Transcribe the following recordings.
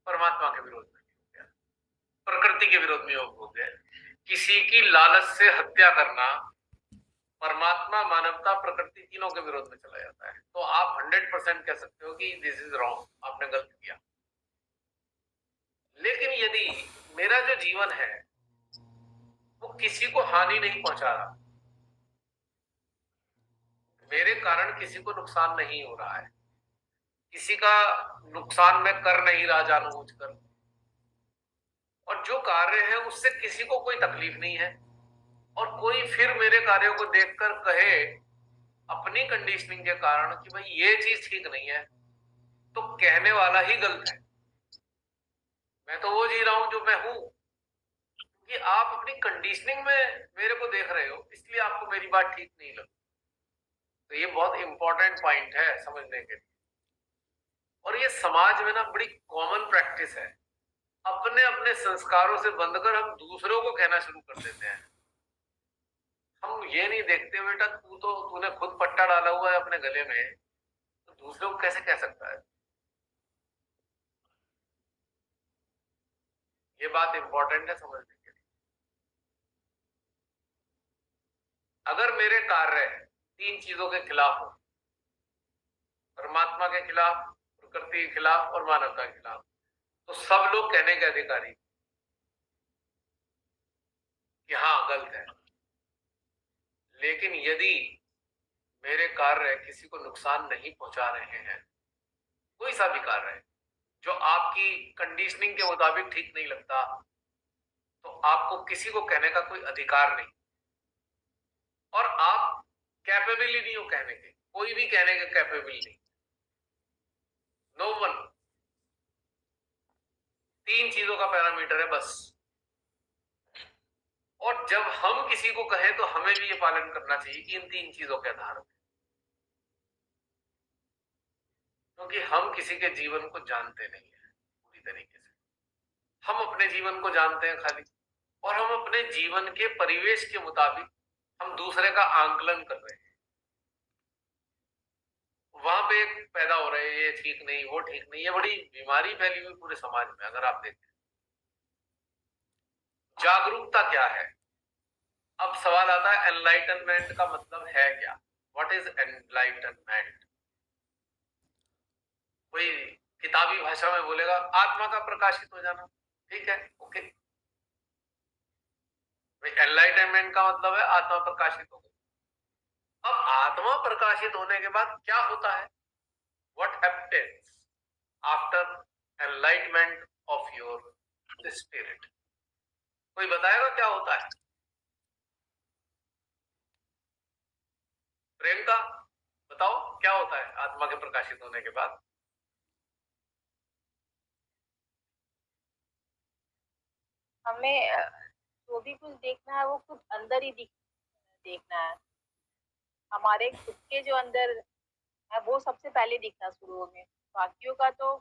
परमात्मा के विरोध में भी हो गया, प्रकृति के विरोध में हो गया। किसी की लालच से हत्या करना परमात्मा, मानवता, प्रकृति तीनों के विरोध में चला जाता है। तो आप 100% कह सकते हो कि दिस इज रॉन्ग, आपने गलत किया। लेकिन यदि मेरा जो जीवन है वो किसी को हानि नहीं पहुंचा रहा, मेरे कारण किसी को नुकसान नहीं हो रहा है, किसी का नुकसान मैं कर नहीं रहा जानबूझकर, और जो कार्य है उससे किसी को कोई तकलीफ नहीं है, और कोई फिर मेरे कार्यों को देखकर कहे अपनी कंडीशनिंग के कारण कि भाई ये चीज ठीक नहीं है, तो कहने वाला ही गलत है। मैं तो वो जी रहा हूं जो मैं हूं, कि आप अपनी कंडीशनिंग में मेरे को देख रहे हो, इसलिए आपको मेरी बात ठीक नहीं लगी। तो ये बहुत इंपॉर्टेंट पॉइंट है समझने के लिए। और ये समाज में ना बड़ी कॉमन प्रैक्टिस है, अपने अपने संस्कारों से बंधकर हम दूसरों को कहना शुरू कर देते हैं। हम ये नहीं देखते बेटा तूने खुद पट्टा डाला हुआ है अपने गले में, तो दूसरों को कैसे कह सकता है। ये बात इंपॉर्टेंट है समझने के लिए। अगर मेरे कार्य तीन चीजों के खिलाफ हो, परमात्मा के खिलाफ, प्रकृति के खिलाफ और मानवता के खिलाफ, तो सब लोग कहने के अधिकारी कि हाँ गलत है। लेकिन यदि मेरे कार्य किसी को नुकसान नहीं पहुंचा रहे हैं, कोई सा भी कार्य है जो आपकी कंडीशनिंग के मुताबिक ठीक नहीं लगता, तो आपको किसी को कहने का कोई अधिकार नहीं, और आप कैपेबल ही नहीं हो कहने के, कोई भी कहने के कैपेबल नहीं, नो वन। तीन चीजों का पैरामीटर है बस। और जब हम किसी को कहें तो हमें भी ये पालन करना चाहिए इन तीन चीजों के आधार पर, क्योंकि हम किसी के जीवन को जानते नहीं है पूरी तरीके से। हम अपने जीवन को जानते हैं खाली, और हम अपने जीवन के परिवेश के मुताबिक हम दूसरे का आंकलन कर रहे हैं। वहां पे एक पैदा हो रहे हैं, ये ठीक नहीं, वो ठीक नहीं, ये बड़ी बीमारी फैली हुई पूरे समाज में। अगर आप देखें जागरूकता क्या है, अब सवाल आता है एनलाइटनमेंट का मतलब है क्या, व्हाट इज एनलाइटनमेंट। कोई किताबी भाषा में बोलेगा आत्मा का प्रकाशित हो जाना, ठीक है, ओके। एनलाइटनमेंट का मतलब है आत्मा प्रकाशित हो गई। अब आत्मा प्रकाशित होने के बाद क्या होता है, what happens after enlightenment of your spirit. कोई बताएगा क्या होता है। प्रियंका बताओ क्या होता है आत्मा के प्रकाशित होने के बाद। हमें जो भी कुछ देखना है वो खुद अंदर ही देखना है। हमारे खुद के जो अंदर है वो सबसे पहले दिखना शुरू होंगे। बाकियों का तो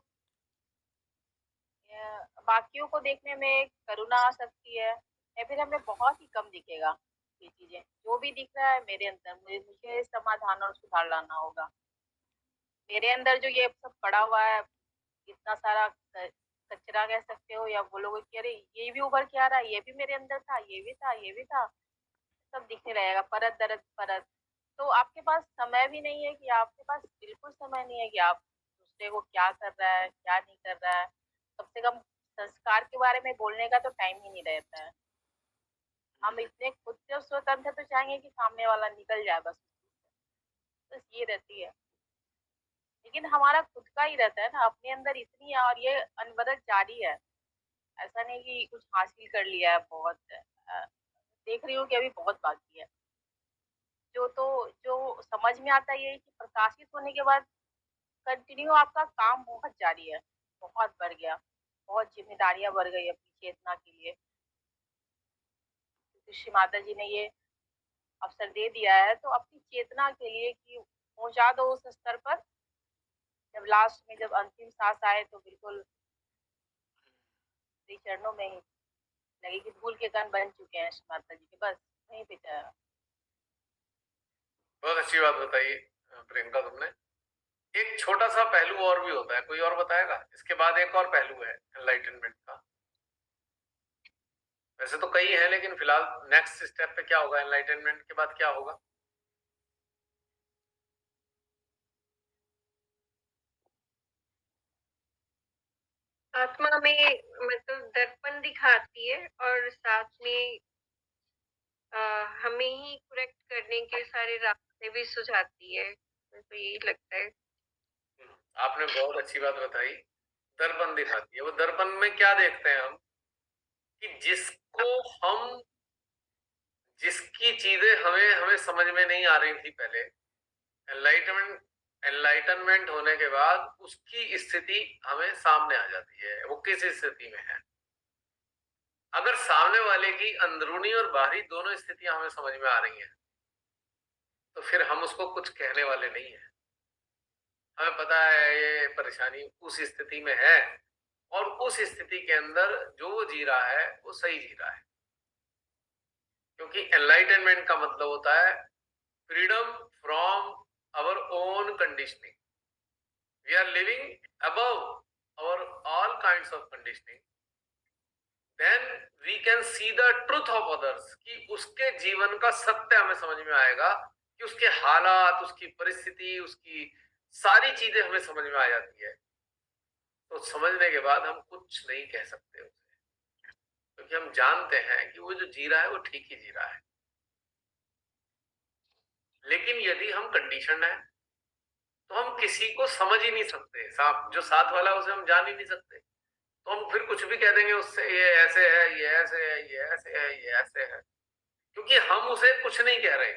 बाकियों को देखने में करुणा आ सकती है, या फिर हमें बहुत ही कम दिखेगा। ये चीजें जो भी दिख रहा है मेरे अंदर, मुझे समाधान और सुधार लाना होगा। मेरे अंदर जो ये सब पड़ा हुआ है, इतना सारा कचरा कह सकते हो, या बोलोगे कि अरे ये भी उभर के आ रहा है, ये भी मेरे अंदर था, ये भी था, ये भी था, सब दिखने रहेगा परत दरत परत। तो आपके पास समय भी नहीं है, कि आपके पास बिल्कुल समय नहीं है कि आप दूसरे को क्या कर रहा है क्या नहीं कर रहा है। कम से कम संस्कार के बारे में बोलने का तो टाइम ही नहीं रहता है। हम इतने खुद से स्वतंत्र तो चाहेंगे कि सामने वाला निकल जाए बस ये रहती है। लेकिन हमारा खुद का ही रहता है ना, अपने अंदर इतनी है, और ये अनवरत जारी है। ऐसा नहीं कि कुछ हासिल कर लिया है बहुत देख रही हूँ कि अभी बहुत बाकी है। जो समझ में आता है ये है कि प्रकाशित होने के बाद कंटिन्यू आपका काम बहुत जारी है, बहुत बढ़ गया, बहुत ज़िम्मेदारियाँ बढ़ गई अपनी चेतना के लिए। क्योंकि श्री माता जी ने ये अवसर दे दिया है, तो अपनी चेतना के लिए कि पहुँचा दो उस स्तर पर, जब लास्ट में जब अंतिम सांस आए तो बिल्कुल श्री चरणों में ही लगे कि धूल के कण बन चुके हैं श्री माता जी के, बस वहीं पे बहुत अच्छी बात बताई प्रियंका तुमने। एक छोटा सा पहलू और भी होता है, कोई और बताएगा? इसके बाद एक और पहलू है एनलाइटनमेंट का। वैसे तो कई है, लेकिन फिलहाल नेक्स्ट स्टेप पे क्या होगा, एनलाइटनमेंट के बाद क्या होगा? आत्मा में मतलब दर्पण दिखाती है और साथ में हमें ही करेक्ट करने के सारे रास्ते भी सुझाती है। मेरे को यही लगता है। आपने बहुत अच्छी बात बताई, दर्पण दिखाती है। वो दर्पण में क्या देखते हैं हम, कि जिसकी चीजें हमें हमें समझ में नहीं आ रही थी पहले, एनलाइटमेंट एनलाइटनमेंट होने के बाद उसकी स्थिति हमें सामने आ जाती है। वो किस स्थिति में है? अगर सामने वाले की अंदरूनी और बाहरी दोनों स्थितियां हमें समझ में आ रही हैं, तो फिर हम उसको कुछ कहने वाले नहीं है। हमें पता है ये परेशानी उस स्थिति में है, और उस स्थिति के अंदर जो वो जी रहा है वो सही जी रहा है। क्योंकि एनलाइटनमेंट का मतलब होता है freedom from our own conditioning. We are living above our all kinds of conditioning. Then we can see the truth of others, कि उसके जीवन का सत्य हमें समझ में आएगा, कि उसके हालात, उसकी परिस्थिति, उसकी सारी चीजें हमें समझ में आ जाती है। तो समझने के बाद हम कुछ नहीं कह सकते उसे, क्योंकि हम जानते हैं कि वो जो जी रहा है वो ठीक ही जी रहा है। लेकिन यदि हम कंडीशन है, तो हम किसी को समझ ही नहीं सकते। जो साथ वाला है उसे हम जान ही नहीं सकते, तो हम फिर कुछ भी कह देंगे उससे, ये ऐसे है, ये ऐसे है, ये ऐसे है, ये ऐसे है, क्योंकि हम उसे कुछ नहीं कह रहे।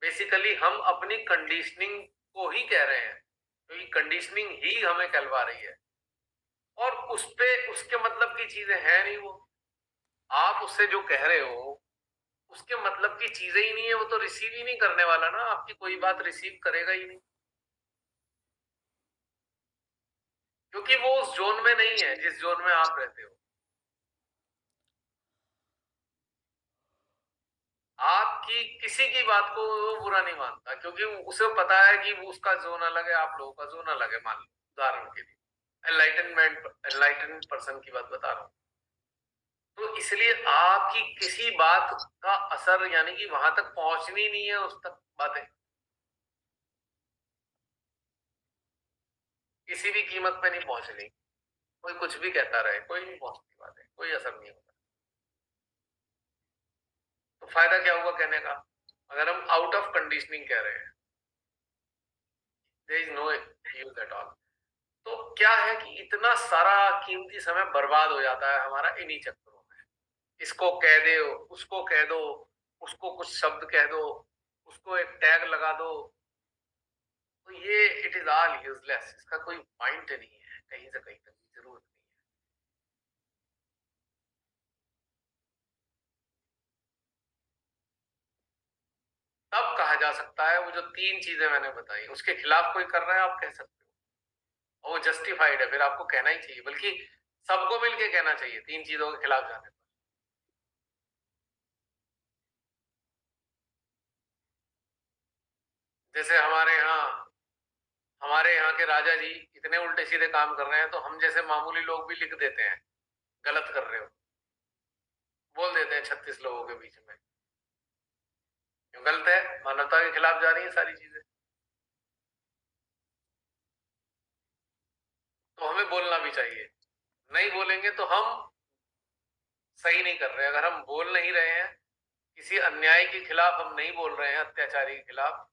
बेसिकली हम अपनी कंडीशनिंग को ही कह रहे हैं, क्योंकि कंडीशनिंग ही हमें कहलवा रही है, और उस पे उसके मतलब की चीजें हैं नहीं। वो आप उससे जो कह रहे हो उसके मतलब की चीजें ही नहीं है, वो तो रिसीव ही नहीं करने वाला ना, आपकी कोई बात रिसीव करेगा ही नहीं, क्योंकि वो उस जोन में नहीं है जिस जोन में आप रहते हो। आपकी किसी की बात को वो बुरा नहीं मानता, क्योंकि उसे पता है कि वो उसका जोन अलग है, आप लोगों का जोन अलग है। मान लो उदाहरण के लिए एनलाइटन पर्सन की बात बता रहा हूं, तो इसलिए आपकी किसी बात का असर, यानी कि वहां तक पहुंचनी नहीं है, उस तक बातें किसी भी कीमत पे नहीं पहुंचनी। कोई कुछ भी कहता रहे, कोई नहीं पहुंचती बातें, कोई असर नहीं होता। तो फायदा क्या हुआ कहने का, अगर हम आउट ऑफ कंडीशनिंग कह रहे हैं, there is no use at all. तो क्या है कि इतना सारा कीमती समय बर्बाद हो जाता है हमारा इन्हीं चक्करों में। इसको कह दो, उसको कह दो, उसको कुछ शब्द कह दो, उसको एक टैग लगा दो, तो ये इट इज ऑल यूजलेस। इसका कोई पॉइंट नहीं है, कहीं से कहीं तक की जरूरत नहीं है। तब कहा जा सकता है वो जो तीन चीजें मैंने बताई उसके खिलाफ कोई कर रहा है, आप कह सकते हो, और वो जस्टिफाइड है, फिर आपको कहना ही चाहिए, बल्कि सबको मिलके कहना चाहिए तीन चीजों के खिलाफ जाने पर। जैसे हमारे यहाँ के राजा जी इतने उल्टे सीधे काम कर रहे हैं, तो हम जैसे मामूली लोग भी लिख देते हैं गलत कर रहे हो, बोल देते हैं 36 लोगों के बीच में। क्यों गलत है, मानवता के खिलाफ जा रही है सारी चीजें, तो हमें बोलना भी चाहिए। नहीं बोलेंगे तो हम सही नहीं कर रहे। अगर हम बोल नहीं रहे हैं, किसी अन्याय के खिलाफ हम नहीं बोल रहे हैं, अत्याचारी के खिलाफ,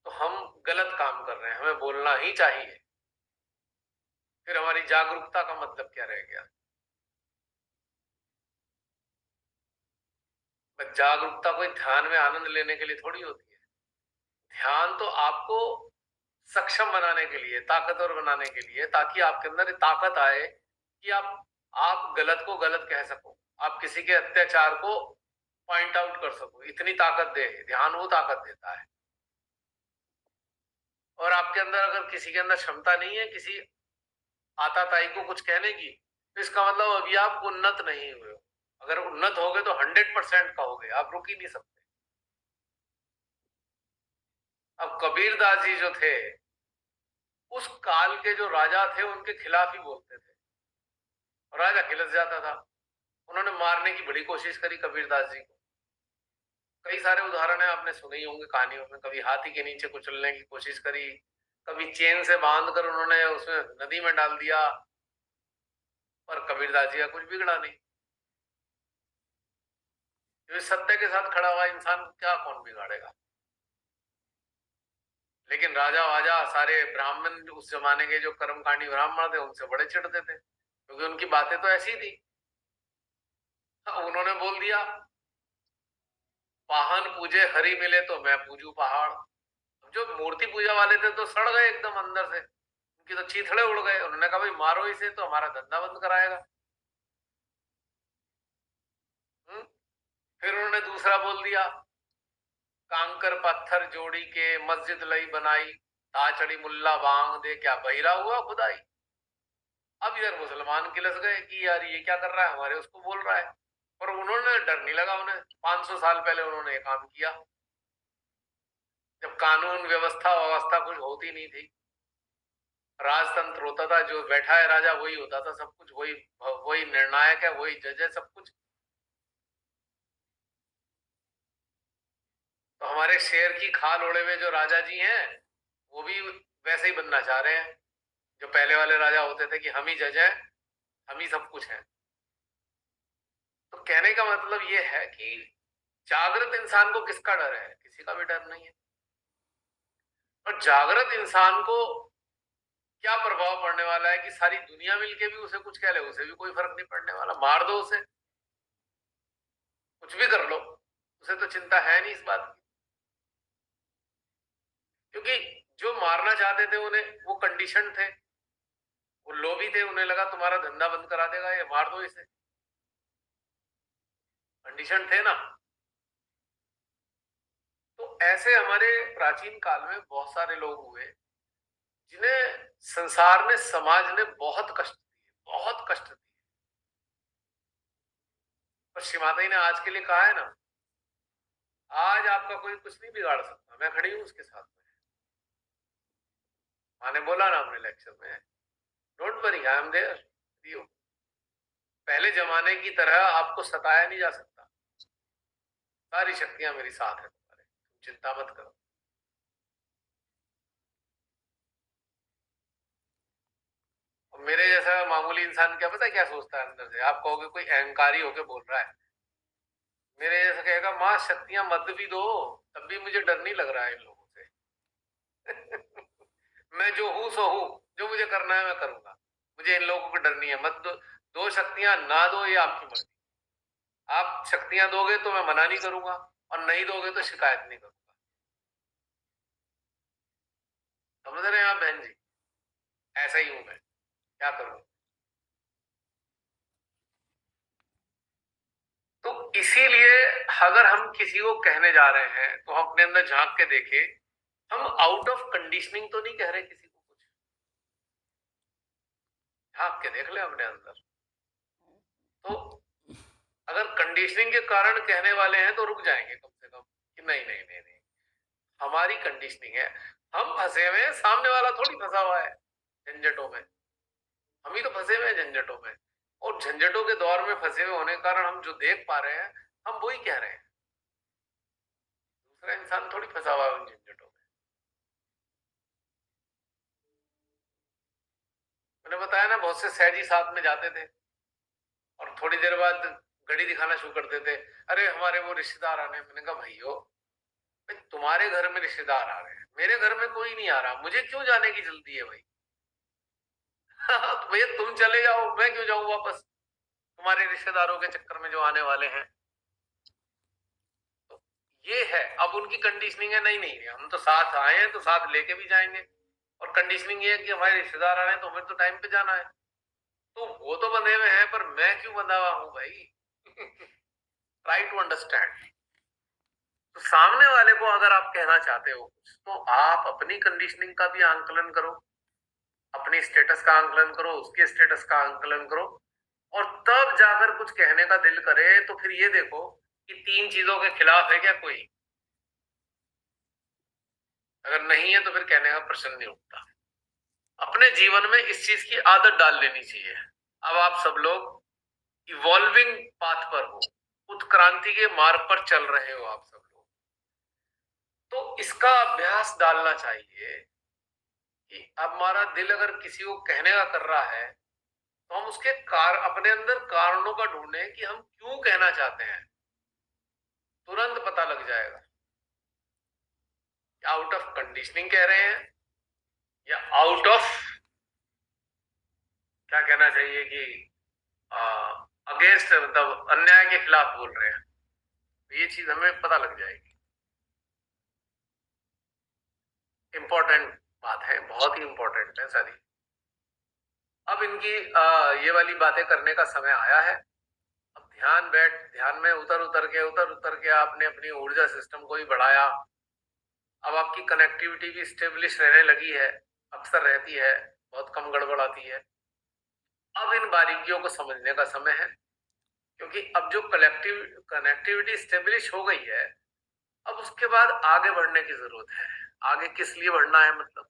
तो हम गलत काम कर रहे हैं। हमें बोलना ही चाहिए। फिर हमारी जागरूकता का मतलब क्या रह गया? जागरूकता कोई ध्यान में आनंद लेने के लिए थोड़ी होती है। ध्यान तो आपको सक्षम बनाने के लिए, ताकतवर बनाने के लिए, ताकि आपके अंदर ताकत आए कि आप गलत को गलत कह सको, आप किसी के अत्याचार को पॉइंट आउट कर सको। इतनी ताकत दे ध्यान, वो ताकत देता है। और आपके अंदर अगर किसी के अंदर क्षमता नहीं है किसी आताताई को कुछ कहने की, तो इसका मतलब अभी आप उन्नत नहीं हुए हो। अगर उन्नत हो गए तो 100% कहोगे, आप रुक ही नहीं सकते। अब कबीर दास जी जो थे, उस काल के जो राजा थे उनके खिलाफ ही बोलते थे और राजा खिलस जाता था। उन्होंने मारने की बड़ी कोशिश करी कबीरदास जी को। कई सारे उदाहरण है, आपने सुने ही होंगे कहानियों में। कभी हाथी के नीचे कुचलने की कोशिश करी, कभी चेन से बांध कर उन्होंने उसमें नदी में डाल दिया, पर कबीरदास जी का कुछ बिगड़ा नहीं। जो सत्य के साथ खड़ा हुआ इंसान को क्या कौन बिगाड़ेगा। लेकिन राजा वाजा सारे ब्राह्मण, उस जमाने के जो कर्मकांडी ब्राह्मण थे, उनसे बड़े चिढ़ते थे क्योंकि उनकी बातें तो ऐसी थी। उन्होंने बोल दिया, पाहन पूजे हरि मिले तो मैं पूजू पहाड़। जो मूर्ति पूजा वाले थे तो सड़ गए एकदम अंदर से, उनकी तो चीथड़े उड़ गए। उन्होंने कहा भाई मारो इसे तो हमारा धंधा बंद कराएगा। फिर उन्होंने दूसरा बोल दिया, कांकर पत्थर जोड़ी के मस्जिद लई बनाई, ताचड़ी मुल्ला बांग दे क्या बहिरा हुआ खुदाई। अब इधर मुसलमान किलस गए कि यार ये क्या कर रहा है, हमारे उसको बोल रहा है। पर उन्होंने डर नहीं लगा उन्हें। 500 साल पहले उन्होंने ये काम किया जब कानून व्यवस्था कुछ होती नहीं थी, राजतंत्र होता था। जो बैठा है राजा वही होता था, सब कुछ वही वही निर्णायक है, वही जज है, सब कुछ। तो हमारे शेर की खाल ओढ़े हुए जो राजा जी हैं वो भी वैसे ही बनना चाह रहे हैं जो पहले वाले राजा होते थे कि हम ही जज हैं, हम ही सब कुछ हैं। तो कहने का मतलब ये है कि जागृत इंसान को किसका डर है? किसी का भी डर नहीं है। और जागृत इंसान को क्या प्रभाव पड़ने वाला है कि सारी दुनिया मिलके भी उसे कुछ कह ले, उसे भी कोई फर्क नहीं पड़ने वाला। मार दो उसे, कुछ भी कर लो, उसे तो चिंता है नहीं इस बात की। क्योंकि जो मारना चाहते थे उन्हें, वो कंडीशन थे, वो लोभी थे, उन्हें लगा तुम्हारा धंधा बंद करा देगा ये, मार दो इसे। कंडीशन थे ना। तो ऐसे हमारे प्राचीन काल में बहुत सारे लोग हुए जिन्हें संसार ने, समाज ने बहुत कष्ट दिए, बहुत कष्ट दिए। पर श्री माता जी ने आज के लिए कहा है ना, आज आपका कोई कुछ नहीं बिगाड़ सकता, मैं खड़ी हूं उसके साथ में। माने बोला ना अपने लेक्चर में, don't worry I am there you. पहले जमाने की तरह आपको सताया नहीं जा सकता, सारी शक्तियां मेरी साथ है तुम्हारे, तुम चिंता मत करो। और मेरे जैसा मामूली इंसान क्या पता क्या सोचता है अंदर से? आप कहोगे कोई अहंकारी होके बोल रहा है, मेरे जैसा कहेगा मां शक्तियां मत भी दो तब भी मुझे डर नहीं लग रहा है इन लोगों से। मैं जो हूं सो हूं, जो मुझे करना है मैं करूंगा, मुझे इन लोगों को डर नहीं है। मत दो शक्तियां, ना दो ये आपकी मर्जी। आप शक्तियां दोगे तो मैं मना नहीं करूंगा, और नहीं दोगे तो शिकायत नहीं करूंगा। समझ रहे हैं आप बहन जी? ऐसा ही हूं मैं, क्या करूं। तो इसीलिए अगर हम किसी को कहने जा रहे हैं तो हम अपने अंदर झांक के देखें, हम आउट ऑफ कंडीशनिंग तो नहीं कह रहे किसी को कुछ। झांक के देख ले अपने अंदर। तो अगर कंडीशनिंग के कारण कहने वाले हैं तो रुक जाएंगे कम से कम कि नहीं नहीं नहीं नहीं, हमारी कंडीशनिंग है, हम फंसे हुए हैं, सामने वाला थोड़ी फंसा हुआ है झंझटों में। हम ही तो फंसे हुए हैं झंझटों में, और झंझटों के दौर में फंसे हुए होने के कारण हम जो देख पा रहे हैं हम वही कह रहे हैं। दूसरा इंसान थोड़ी फंसा हुआ है उन झंझटों में। मैंने बताया ना, बहुत से सहजी साथ में जाते थे और थोड़ी देर बाद घड़ी दिखाना शुरू कर देते, अरे हमारे वो रिश्तेदार आने। मैंने कहा भाइयों, तुम्हारे घर में रिश्तेदार आ रहे हैं, मेरे घर में कोई नहीं आ रहा, मुझे क्यों जाने की जल्दी है भाई? तो भैया तुम चले जाओ, मैं क्यों जाऊं वापस तुम्हारे रिश्तेदारों के चक्कर में जो आने वाले हैं। तो ये है, अब उनकी कंडीशनिंग है, नहीं नहीं हम तो साथ आए हैं तो साथ लेके भी जाएंगे, और कंडीशनिंग ये है कि हमारे रिश्तेदार आ रहे हैं तो हमें तो टाइम पे जाना है। तो वो तो बंधे हुए हैं, पर मैं क्यों बंधा हुआ हूं भाई? Try to understand. तो सामने वाले को अगर आप कहना चाहते हो कुछ, तो आप अपनी कंडीशनिंग का भी आंकलन करो, अपनी स्टेटस का आंकलन करो, उसके स्टेटस का आंकलन करो, और तब जाकर कुछ कहने का दिल करे तो फिर ये देखो कि 3 चीजों के खिलाफ है क्या कोई? अगर नहीं है तो फिर कहने का प्रश्न नहीं उठता। अपने जीवन में इस चीज की आदत डाल लेनी चाहिए। अब आप सब लोग इवॉल्विंग पाथ पर हो, उत्क्रांति के मार्ग पर चल रहे हो आप सब लोग, तो इसका अभ्यास डालना चाहिए कि अब हमारा दिल अगर किसी को कहने का कर रहा है तो हम उसके अपने अंदर कारणों का ढूंढें कि हम क्यों कहना चाहते हैं। तुरंत पता लग जाएगा। आउट ऑफ कंडीशनिंग कह रहे हैं या आउट ऑफ, क्या कहना चाहिए कि अगेंस्ट, मतलब अन्याय के खिलाफ बोल रहे हैं। तो ये चीज हमें पता लग जाएगी। इंपॉर्टेंट बात है, बहुत ही इंपॉर्टेंट है सारी। अब इनकी ये वाली बातें करने का समय आया है। अब ध्यान में उतर के आपने अपनी ऊर्जा सिस्टम को ही बढ़ाया। अब आपकी कनेक्टिविटी भी स्टेब्लिश रहने लगी है, अक्सर रहती है, बहुत कम गड़बड़ आती है। अब इन बारीकियों को समझने का समय है, क्योंकि अब जो कनेक्टिविटी स्टेब्लिश हो गई है, अब उसके बाद आगे बढ़ने की जरूरत है। आगे किस लिए बढ़ना है, मतलब